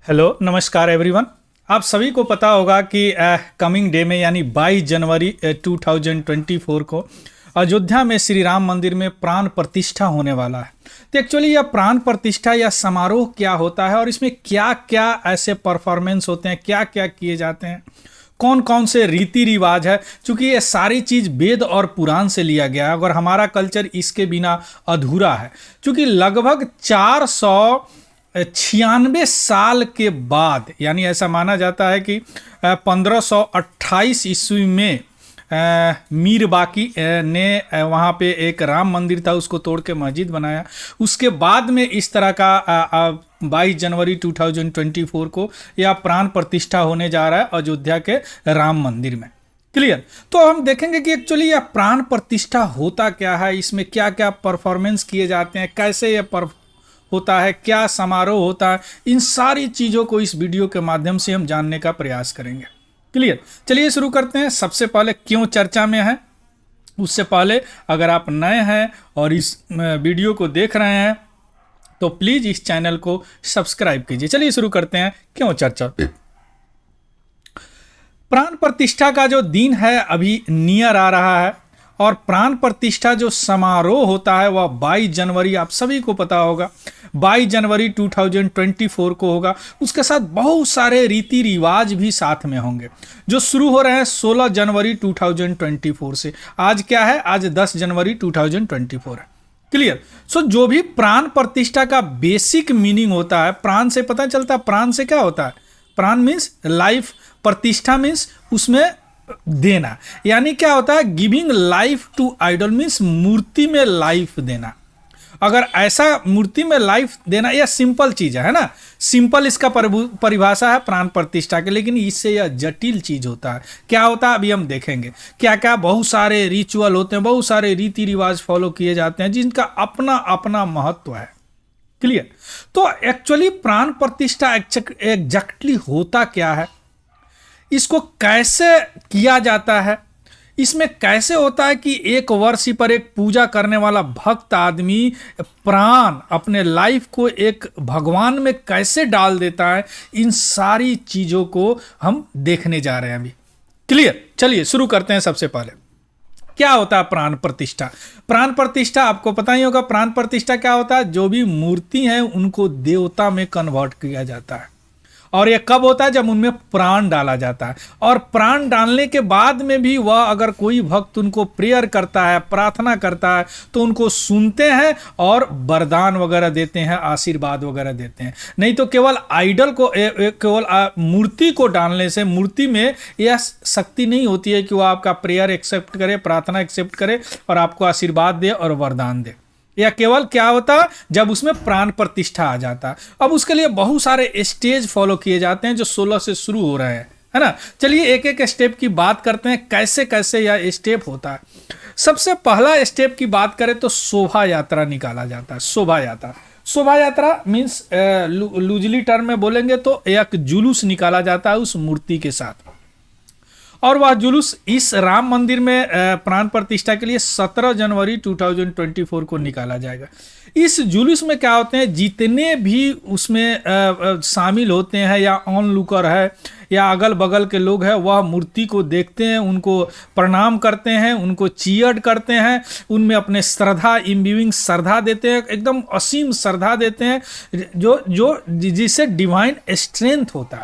Hello नमस्कार everyone. आप सभी को पता होगा कि कमिंग डे में यानी 22 जनवरी 2024 को अयोध्या में श्री राम मंदिर में प्राण प्रतिष्ठा होने वाला है। तो एक्चुअली यह प्राण प्रतिष्ठा या समारोह क्या होता है और इसमें क्या क्या ऐसे परफॉर्मेंस होते हैं, क्या क्या किए जाते हैं, कौन कौन से रीति रिवाज है। चूँकि ये सारी चीज़ वेद और पुराण से लिया गया है और हमारा कल्चर इसके बिना अधूरा है। चूँकि लगभग 496 साल के बाद, यानी ऐसा माना जाता है कि 1528 ईस्वी में मीर बाकी ने वहाँ पे एक राम मंदिर था, उसको तोड़ के मस्जिद बनाया। उसके बाद में इस तरह का 22 जनवरी 2024 को यह प्राण प्रतिष्ठा होने जा रहा है अयोध्या के राम मंदिर में। क्लियर। तो हम देखेंगे कि एक्चुअली यह प्राण प्रतिष्ठा होता क्या है, इसमें क्या क्या परफॉर्मेंस किए जाते हैं, कैसे यह होता है, क्या समारोह होता है, इन सारी चीज़ों को इस वीडियो के माध्यम से हम जानने का प्रयास करेंगे। क्लियर। चलिए शुरू करते हैं। सबसे पहले क्यों चर्चा में है, उससे पहले अगर आप नए हैं और इस वीडियो को देख रहे हैं तो प्लीज़ इस चैनल को सब्सक्राइब कीजिए। चलिए शुरू करते हैं क्यों चर्चा। प्राण प्रतिष्ठा का जो दिन है अभी नियर आ रहा है और प्राण प्रतिष्ठा जो समारोह होता है वह 22 जनवरी, आप सभी को पता होगा, 22 जनवरी 2024 को होगा। उसके साथ बहुत सारे रीति रिवाज भी साथ में होंगे जो शुरू हो रहे हैं 16 जनवरी 2024 से। आज क्या है, आज 10 जनवरी 2024 है। क्लियर। सो जो भी प्राण प्रतिष्ठा का बेसिक मीनिंग होता है, प्राण से पता चलता है। प्राण से क्या होता है, प्राण मीन्स लाइफ, प्रतिष्ठा मीन्स उसमें देना, यानी क्या होता है, giving life to idol means मूर्ति में लाइफ देना। अगर ऐसा मूर्ति में लाइफ देना, यह सिंपल चीज है ना, सिंपल इसका परिभाषा है प्राण प्रतिष्ठा के, लेकिन इससे यह जटिल चीज होता है। क्या होता है अभी हम देखेंगे। क्या क्या बहुत सारे रिचुअल होते हैं, बहुत सारे रीति रिवाज फॉलो किए जाते हैं जिनका अपना अपना महत्व है। क्लियर। तो एक्चुअली प्राण प्रतिष्ठा एग्जैक्टली होता क्या है, इसको कैसे किया जाता है, इसमें कैसे होता है कि एक वर्ष पर एक पूजा करने वाला भक्त आदमी प्राण, अपने लाइफ को एक भगवान में कैसे डाल देता है, इन सारी चीज़ों को हम देखने जा रहे हैं अभी। क्लियर। चलिए शुरू करते हैं। सबसे पहले क्या होता है प्राण प्रतिष्ठा। प्राण प्रतिष्ठा आपको पता ही होगा। प्राण प्रतिष्ठा क्या होता है, जो भी मूर्ति हैं उनको देवता में कन्वर्ट किया जाता है। और ये कब होता है, जब उनमें प्राण डाला जाता है। और प्राण डालने के बाद में भी वह, अगर कोई भक्त उनको प्रेयर करता है, प्रार्थना करता है, तो उनको सुनते हैं और वरदान वगैरह देते हैं, आशीर्वाद वगैरह देते हैं। नहीं तो केवल आइडल को, केवल मूर्ति को डालने से मूर्ति में यह शक्ति नहीं होती है कि वह आपका प्रेयर एक्सेप्ट करे, प्रार्थना एक्सेप्ट करे और आपको आशीर्वाद दे और वरदान दे। या केवल क्या होता है, जब उसमें प्राण प्रतिष्ठा आ जाता है। अब उसके लिए बहुत सारे स्टेज फॉलो किए जाते हैं जो 16 से शुरू हो रहे हैं, है ना। चलिए एक एक स्टेप की बात करते हैं, कैसे कैसे यह स्टेप होता है। सबसे पहला स्टेप की बात करें तो शोभा यात्रा निकाला जाता है। शोभा यात्रा, शोभा यात्रा मीन्स लूजली टर्म में बोलेंगे तो एक जुलूस निकाला जाता है उस मूर्ति के साथ, और वह जुलूस इस राम मंदिर में प्राण प्रतिष्ठा के लिए 17 जनवरी 2024 को निकाला जाएगा। इस जुलूस में क्या होते हैं, जितने भी उसमें शामिल होते हैं या ऑन लुकर है या अगल बगल के लोग हैं, वह मूर्ति को देखते हैं, उनको प्रणाम करते हैं, उनको चीयर्ड करते हैं, उनमें अपने श्रद्धा, इम्ब्यूइंग श्रद्धा देते हैं, एकदम असीम श्रद्धा देते हैं, जो जिससे डिवाइन स्ट्रेंथ होता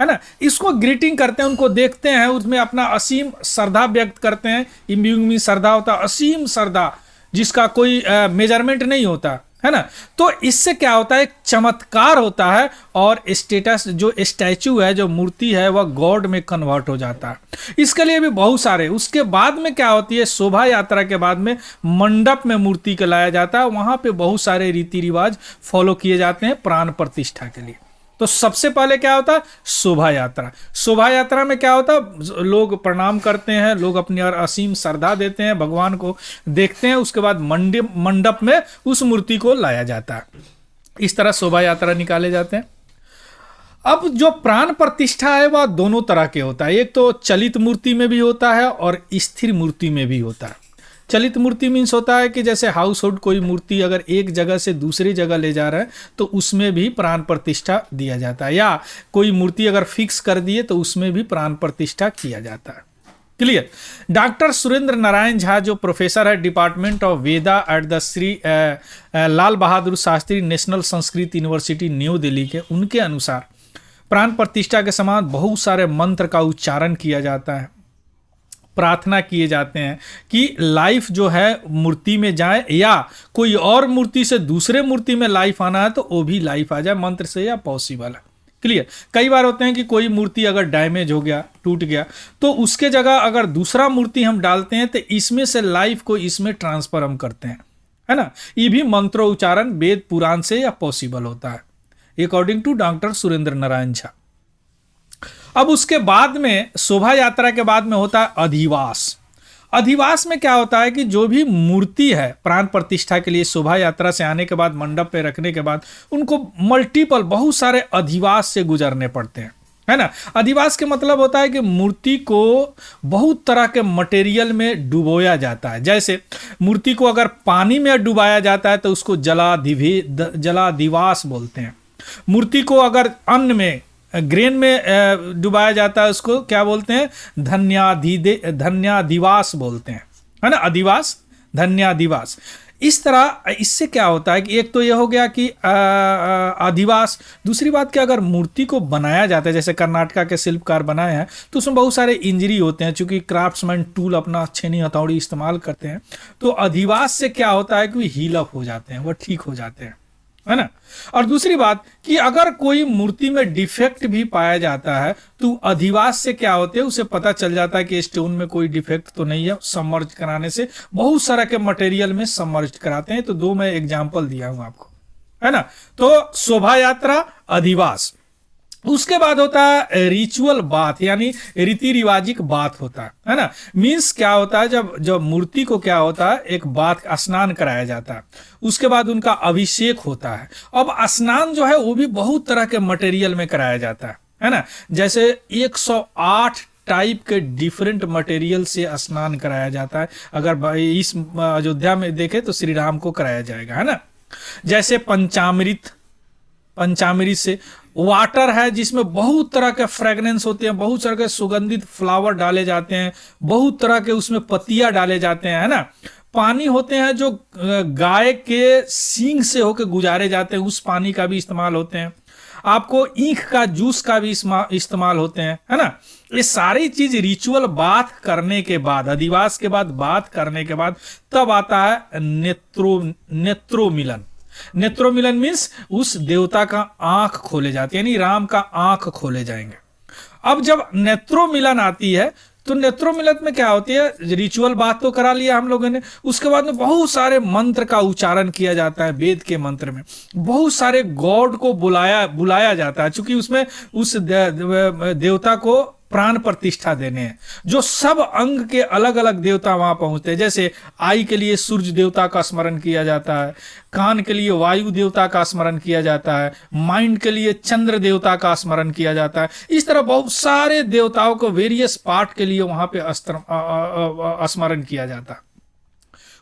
है ना। इसको ग्रीटिंग करते हैं, उनको देखते हैं, उसमें अपना असीम श्रद्धा व्यक्त करते हैं। इम्ब्यूइंग में श्रद्धा होता है, असीम श्रद्धा जिसका कोई मेजरमेंट नहीं होता, है ना। तो इससे क्या होता है, एक चमत्कार होता है और स्टेटस, जो स्टैचू है, जो मूर्ति है, वह गॉड में कन्वर्ट हो जाता है। इसके लिए भी बहुत सारे, उसके बाद में क्या होती है, शोभा यात्रा के बाद में मंडप में मूर्ति को लाया जाता है। वहां पे बहुत सारे रीति रिवाज फॉलो किए जाते हैं प्राण प्रतिष्ठा के लिए। तो सबसे पहले क्या होता है, शोभा यात्रा। शोभा यात्रा में क्या होता है, लोग प्रणाम करते हैं, लोग अपनी और असीम श्रद्धा देते हैं, भगवान को देखते हैं, उसके बाद मंडप में उस मूर्ति को लाया जाता है। इस तरह शोभा यात्रा निकाले जाते हैं। अब जो प्राण प्रतिष्ठा है वह दोनों तरह के होता है। एक तो चलित मूर्ति में भी होता है और स्थिर मूर्ति में भी होता है। चलित मूर्ति मीन्स होता है कि जैसे हाउस होल्ड कोई मूर्ति अगर एक जगह से दूसरी जगह ले जा रहा है तो उसमें भी प्राण प्रतिष्ठा दिया जाता है, या कोई मूर्ति अगर फिक्स कर दिए तो उसमें भी प्राण प्रतिष्ठा किया जाता है। क्लियर। डॉक्टर सुरेंद्र नारायण झा जो प्रोफेसर है department of Veda at the Shri Lal Bahadur Shastri national Sanskrit university new Delhi के, उनके अनुसार प्राण प्रतिष्ठा के समान बहुत सारे मंत्र का उच्चारण किया जाता है, प्रार्थना किए जाते हैं कि लाइफ जो है मूर्ति में जाए, या कोई और मूर्ति से दूसरे मूर्ति में लाइफ आना है तो वो भी लाइफ आ जाए मंत्र से, या पॉसिबल है। क्लियर। कई बार होते हैं कि कोई मूर्ति अगर डैमेज हो गया, टूट गया, तो उसके जगह अगर दूसरा मूर्ति हम डालते हैं तो इसमें से लाइफ को इसमें ट्रांसफर हम करते हैं, है ना। ये भी मंत्रोच्चारण वेद पुराण से या पॉसिबल होता है according to doctor Surendra Narayan Jha. अब उसके बाद में शोभा यात्रा के बाद में होता है अधिवास। अधिवास में क्या होता है कि जो भी मूर्ति है प्राण प्रतिष्ठा के लिए शोभा यात्रा से आने के बाद मंडप पे रखने के बाद उनको मल्टीपल बहुत सारे अधिवास से गुजरने पड़ते हैं, है ना। अधिवास के मतलब होता है कि मूर्ति को बहुत तरह के मटेरियल में डुबोया जाता है। जैसे मूर्ति को अगर पानी में डुबाया जाता है तो उसको जलाधिवास बोलते हैं। मूर्ति को अगर अन्न में ग्रेन में डुबाया जाता है उसको क्या बोलते हैं, धन्याधिवास बोलते हैं, है ना। अधिवास, धन्याधिवास। इस तरह इससे क्या होता है कि एक तो यह हो गया कि अधिवास। दूसरी बात कि अगर मूर्ति को बनाया जाता है, जैसे कर्नाटका के शिल्पकार बनाए हैं, तो उसमें बहुत सारे इंजरी होते हैं, चूंकि क्राफ्ट्समैन टूल अपना छेनी हथौड़ी इस्तेमाल करते हैं, तो अधिवास से क्या होता है कि हील अप हो जाते हैं, वो ठीक हो जाते हैं, है ना। और दूसरी बात कि अगर कोई मूर्ति में डिफेक्ट भी पाया जाता है तो अधिवास से क्या होते हैं उसे पता चल जाता है कि स्टोन में कोई डिफेक्ट तो नहीं है। सबमर्ज कराने से बहुत सारा के मटेरियल में सबमर्ज कराते हैं, तो दो मैं एग्जांपल दिया हूं आपको, है ना। तो शोभा यात्रा, अधिवास। उसके बाद होता है रिचुअल बाथ, यानी रीति रिवाजिक बात होता है ना। मीन्स क्या होता है, जब मूर्ति को क्या होता है एक बात स्नान कराया जाता है, उसके बाद उनका अभिषेक होता है। अब स्नान जो है वो भी बहुत तरह के मटेरियल में कराया जाता है ना। जैसे 108 टाइप के डिफरेंट मटेरियल से स्नान कराया जाता है। अगर भाई इस अयोध्या में देखे तो श्री राम को कराया जाएगा, है ना। जैसे पंचामृत से वाटर है जिसमें बहुत तरह के फ्रेगनेंस होते हैं, बहुत तरह के सुगंधित फ्लावर डाले जाते हैं, बहुत तरह के उसमें पत्तियां डाले जाते हैं, है ना। पानी होते हैं जो गाय के सींग से होकर गुजारे जाते हैं, उस पानी का भी इस्तेमाल होते हैं। आपको ईख का जूस का भी इस्तेमाल होते हैं, है ना। ये सारी चीज रिचुअल बात करने के बाद, अधिवास के बाद बात करने के बाद तब आता है नेत्रोमिलन। नेत्रोमिलन मीन्स उस देवता का आंख खोले जाते हैं, यानी राम का आंख खोले जाएंगे। अब जब नेत्रोमिलन आती है तो नेत्रोमिलन में क्या होती है, रिचुअल बात तो करा लिया हम लोगों ने, उसके बाद में बहुत सारे मंत्र का उच्चारण किया जाता है। वेद के मंत्र में बहुत सारे गॉड को बुलाया जाता है, क्योंकि उसमें उस देवता को प्राण प्रतिष्ठा देने हैं। जो सब अंग के अलग अलग देवता वहां पहुंचते हैं। जैसे आई के लिए सूर्य देवता का स्मरण किया जाता है, कान के लिए वायु देवता का स्मरण किया जाता है, माइंड के लिए चंद्र देवता का स्मरण किया जाता है। इस तरह बहुत सारे देवताओं को वेरियस पार्ट के लिए वहां पे स्मरण किया जाता है।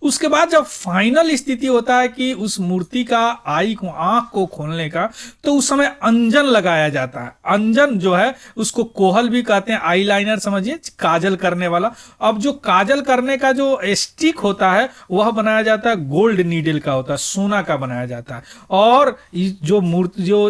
उसके बाद जब फाइनल स्थिति होता है कि उस मूर्ति का आंख को खोलने का, तो उस समय अंजन लगाया जाता है। अंजन जो है उसको कोहल भी कहते हैं, आई लाइनर समझिए, काजल करने वाला। अब जो काजल करने का जो स्टिक होता है वह बनाया जाता है गोल्ड नीडल का होता है, सोना का बनाया जाता है। और जो मूर्ति जो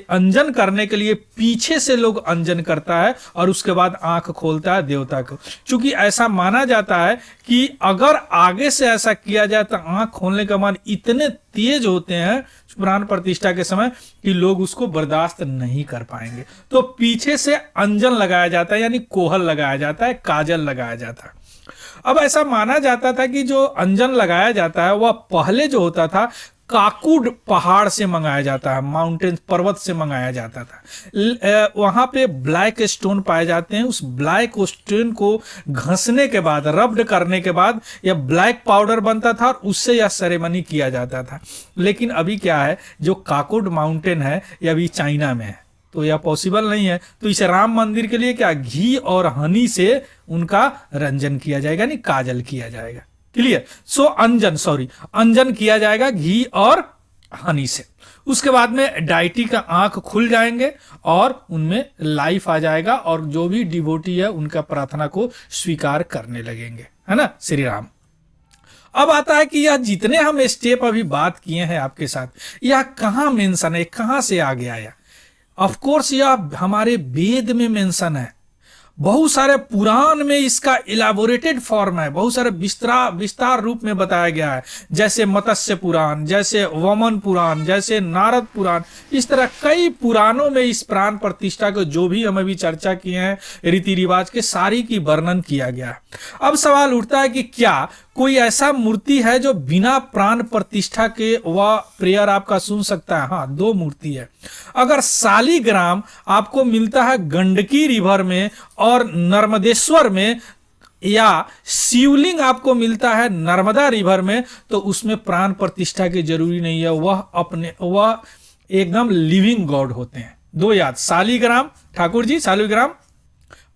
अंजन करने के लिए पीछे से लोग अंजन करता है और उसके बाद आंख खोलता है देवता को। चूंकि ऐसा माना जाता है कि अगर आगे से ऐसा किया जाए तो आंख खोलने का मान इतने तेज होते हैं प्राण प्रतिष्ठा के समय कि लोग उसको बर्दाश्त नहीं कर पाएंगे। तो पीछे से अंजन लगाया जाता है, यानी कोहल लगाया जाता है, काजल लगाया जाता है। अब ऐसा माना जाता था कि जो अंजन लगाया जाता है वह पहले जो होता था काकुड पहाड़ से मंगाया जाता है, माउंटेन पर्वत से मंगाया जाता था। वहां पे ब्लैक स्टोन पाए जाते हैं। उस ब्लैक स्टोन को घसने के बाद, रब्ड करने के बाद यह ब्लैक पाउडर बनता था और उससे यह सेरेमनी किया जाता था। लेकिन अभी क्या है, जो काकुड माउंटेन है यह अभी चाइना में है, तो यह पॉसिबल नहीं है। तो इसे राम मंदिर के लिए क्या घी और हनी से उनका रंजन किया जाएगा, यानी काजल किया जाएगा। क्लियर। सो अंजन किया जाएगा घी और हनी से। उसके बाद में डाइटी का आंख खुल जाएंगे और उनमें लाइफ आ जाएगा और जो भी डिवोटी है उनका प्रार्थना को स्वीकार करने लगेंगे, है ना। श्री राम। अब आता है कि यह जितने हम स्टेप अभी बात किए हैं आपके साथ, यह कहां मेंशन है, कहां से आ गया है। ऑफ कोर्स यह हमारे वेद में मेंशन है, बहुत सारे पुराण में इसका इलाबोरेटेड फॉर्म है, बहुत सारे विस्तार रूप में बताया गया है, जैसे मत्स्य पुराण, जैसे वमन पुराण, जैसे नारद पुराण। इस तरह कई पुराणों में इस प्राण प्रतिष्ठा को जो भी हम अभी चर्चा किए हैं रीति रिवाज के सारी की वर्णन किया गया है। अब सवाल उठता है कि क्या कोई ऐसा मूर्ति है जो बिना प्राण प्रतिष्ठा के वह प्रेयर आपका सुन सकता है? हाँ, दो मूर्ति है। अगर शालिग्राम आपको मिलता है गंडकी रिवर में और नर्मदेश्वर में, या शिवलिंग आपको मिलता है नर्मदा रिवर में, तो उसमें प्राण प्रतिष्ठा की जरूरी नहीं है, वह एकदम लिविंग गॉड होते हैं। दो याद, शालिग्राम ठाकुर जी, शालिग्राम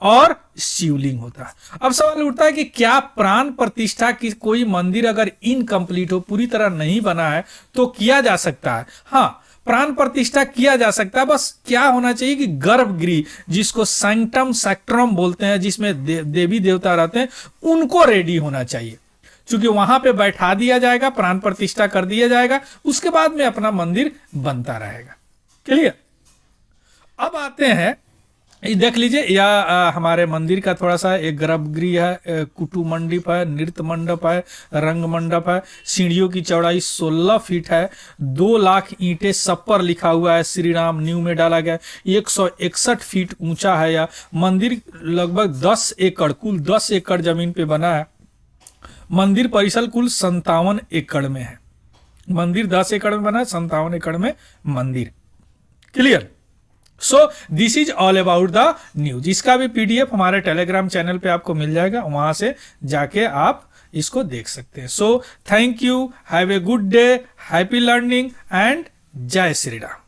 और शिवलिंग होता है। अब सवाल उठता है कि क्या प्राण प्रतिष्ठा की कोई मंदिर अगर इनकम्प्लीट हो, पूरी तरह नहीं बना है, तो किया जा सकता है? हाँ, प्राण प्रतिष्ठा किया जा सकता है। बस क्या होना चाहिए कि गर्भगृह, जिसको सैंक्टम सैक्ट्रम बोलते हैं, जिसमें देवी देवता रहते हैं, उनको रेडी होना चाहिए, क्योंकि वहां पे बैठा दिया जाएगा, प्राण प्रतिष्ठा कर दिया जाएगा, उसके बाद में अपना मंदिर बनता रहेगा। क्लियर। अब आते हैं, देख लीजिए, यह हमारे मंदिर का थोड़ा सा एक गर्भगृह है, कुटु मंडप है, नृत्य मंडप है, रंग मंडप है। सीढ़ियों की चौड़ाई 16 फीट है। 2 लाख ईंटें सब पर लिखा हुआ है श्री राम न्यू में डाला गया। 161 फीट ऊंचा है यह मंदिर। लगभग 10 एकड़, कुल 10 एकड़ जमीन पे बना है। मंदिर परिसर कुल 57 एकड़ में है। मंदिर 10 एकड़ में बना है, 57 एकड़ में मंदिर। Clear. So this is all about the news. इसका भी पीडीएफ हमारे टेलीग्राम चैनल पे आपको मिल जाएगा, वहां से जाके आप इसको देख सकते हैं। So thank you, have a good day, happy learning and जय श्री राम।